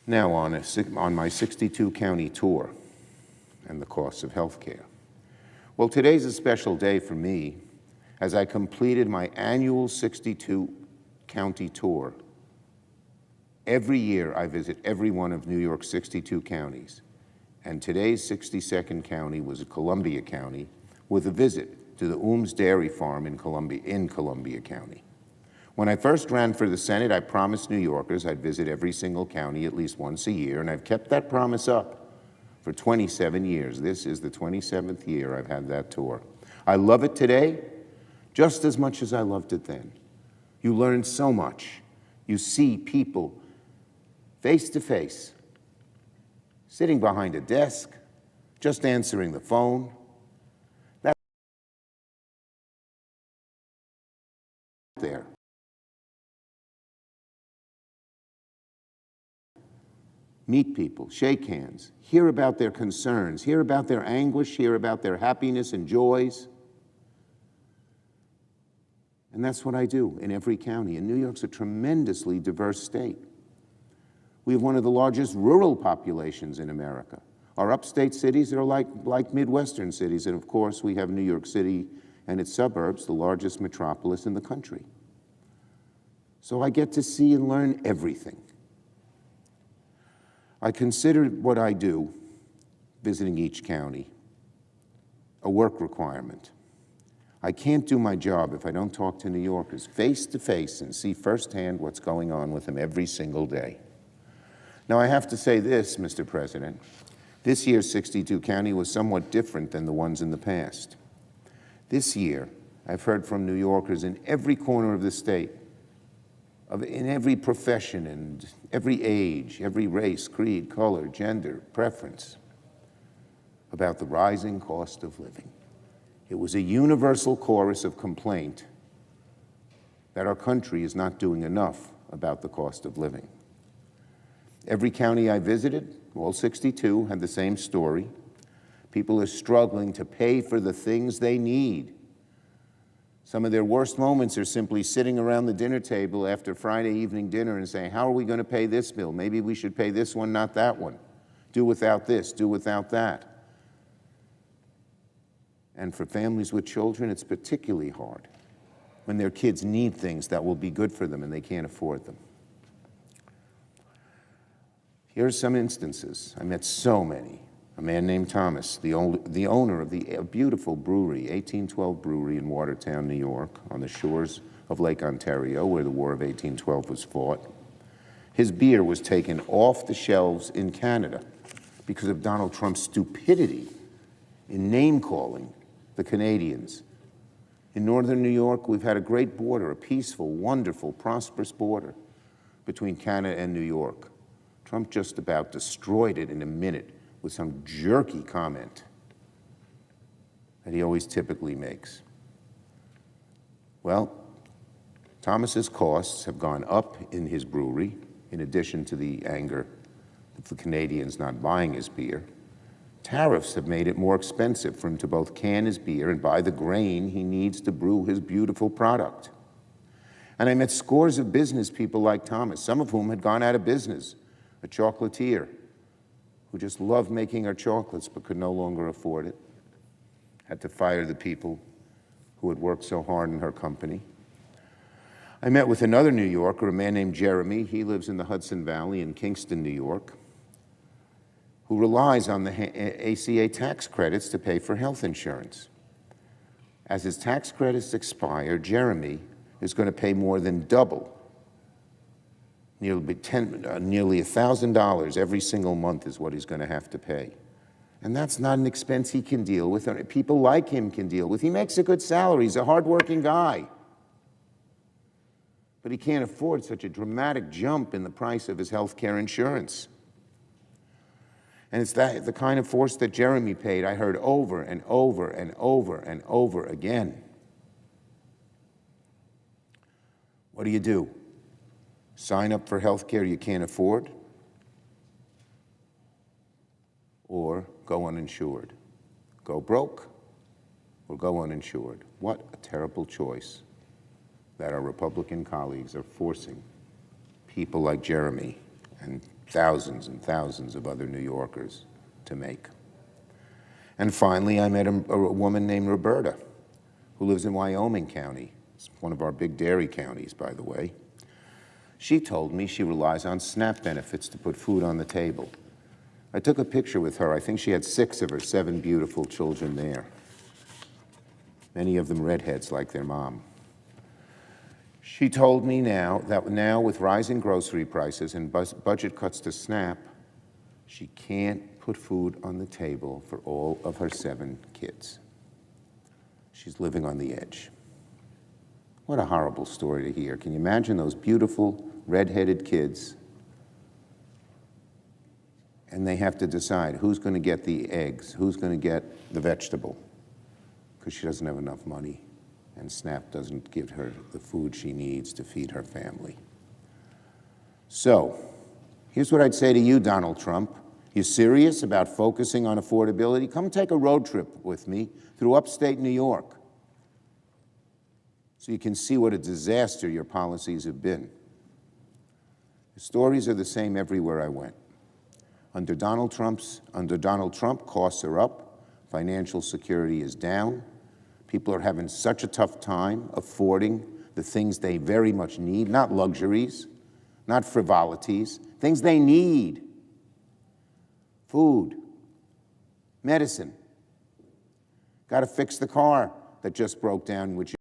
Now, on my 62-county tour and the costs of health care. Well, today's a special day for me as I completed my annual 62-county tour. Every year, I visit every one of New York's 62 counties, and today's 62nd county was Columbia County with a visit to the Ooms Dairy Farm in Columbia County. When I first ran for the Senate, I promised New Yorkers I'd visit every single county at least once a year, and I've kept that promise up for 27 years. This is the 27th year I've had that tour. I love it today just as much as I loved it then. You learn so much. You see people face to face, sitting behind a desk, just answering the phone. That's there. Meet people, shake hands, hear about their concerns, hear about their anguish, hear about their happiness and joys. And that's what I do in every county. And New York's a tremendously diverse state. We have one of the largest rural populations in America. Our upstate cities are like Midwestern cities, and of course we have New York City and its suburbs, the largest metropolis in the country. So I get to see and learn everything. I consider what I do, visiting each county, a work requirement. I can't do my job if I don't talk to New Yorkers face to face and see firsthand what's going on with them every single day. Now, I have to say this, Mr. President. This year's 62 county was somewhat different than the ones in the past. This year, I've heard from New Yorkers in every corner of the state, in every profession and every age, every race, creed, color, gender, preference, about the rising cost of living. It was a universal chorus of complaint that our country is not doing enough about the cost of living. Every county I visited, all 62, had the same story. People are struggling to pay for the things they need. Some of their worst moments are simply sitting around the dinner table after Friday evening dinner and saying, how are we going to pay this bill? Maybe we should pay this one, not that one. Do without this, do without that. And for families with children, it's particularly hard when their kids need things that will be good for them and they can't afford them. Here are some instances. I met so many. A man named Thomas, the owner of a beautiful brewery, 1812 Brewery in Watertown, New York, on the shores of Lake Ontario, where the War of 1812 was fought. His beer was taken off the shelves in Canada because of Donald Trump's stupidity in name-calling the Canadians. In northern New York, we've had a great border, a peaceful, wonderful, prosperous border between Canada and New York. Trump just about destroyed it in a minute with some jerky comment that he always typically makes. Well, Thomas's costs have gone up in his brewery, in addition to the anger of the Canadians not buying his beer. Tariffs have made it more expensive for him to both can his beer and buy the grain he needs to brew his beautiful product. And I met scores of business people like Thomas, some of whom had gone out of business, a chocolatier who just loved making our chocolates but could no longer afford it, had to fire the people who had worked so hard in her company. I met with another New Yorker, a man named Jeremy. He lives in the Hudson Valley in Kingston, New York, who relies on the ACA tax credits to pay for health insurance. As his tax credits expire, Jeremy is going to pay more than double, nearly $1,000 every single month is what he's going to have to pay. And that's not an expense he can deal with, or people like him can deal with. He makes a good salary. He's a hardworking guy. But he can't afford such a dramatic jump in the price of his health care insurance. And it's the kind of force that Jeremy paid, I heard over and over and over and over again. What do? Sign up for health care you can't afford? Or go uninsured? Go broke or go uninsured? What a terrible choice that our Republican colleagues are forcing people like Jeremy and thousands and thousands of other New Yorkers to make. And finally, I met a woman named Roberta, who lives in Wyoming County. It's one of our big dairy counties, by the way. She told me she relies on SNAP benefits to put food on the table. I took a picture with her. I think she had 6 of her 7 beautiful children there, many of them redheads like their mom. She told me that now with rising grocery prices and budget cuts to SNAP, she can't put food on the table for all of her 7 kids. She's living on the edge. What a horrible story to hear. Can you imagine those beautiful redheaded kids? And they have to decide who's going to get the eggs, who's going to get the vegetable, because she doesn't have enough money, and SNAP doesn't give her the food she needs to feed her family. So, here's what I'd say to you, Donald Trump. You serious about focusing on affordability? Come take a road trip with me through upstate New York so you can see what a disaster your policies have been. The stories are the same everywhere I went. Under Donald Trump, costs are up, financial security is down, people are having such a tough time affording the things they very much need, not luxuries, not frivolities, things they need. Food, medicine. Got to fix the car that just broke down, which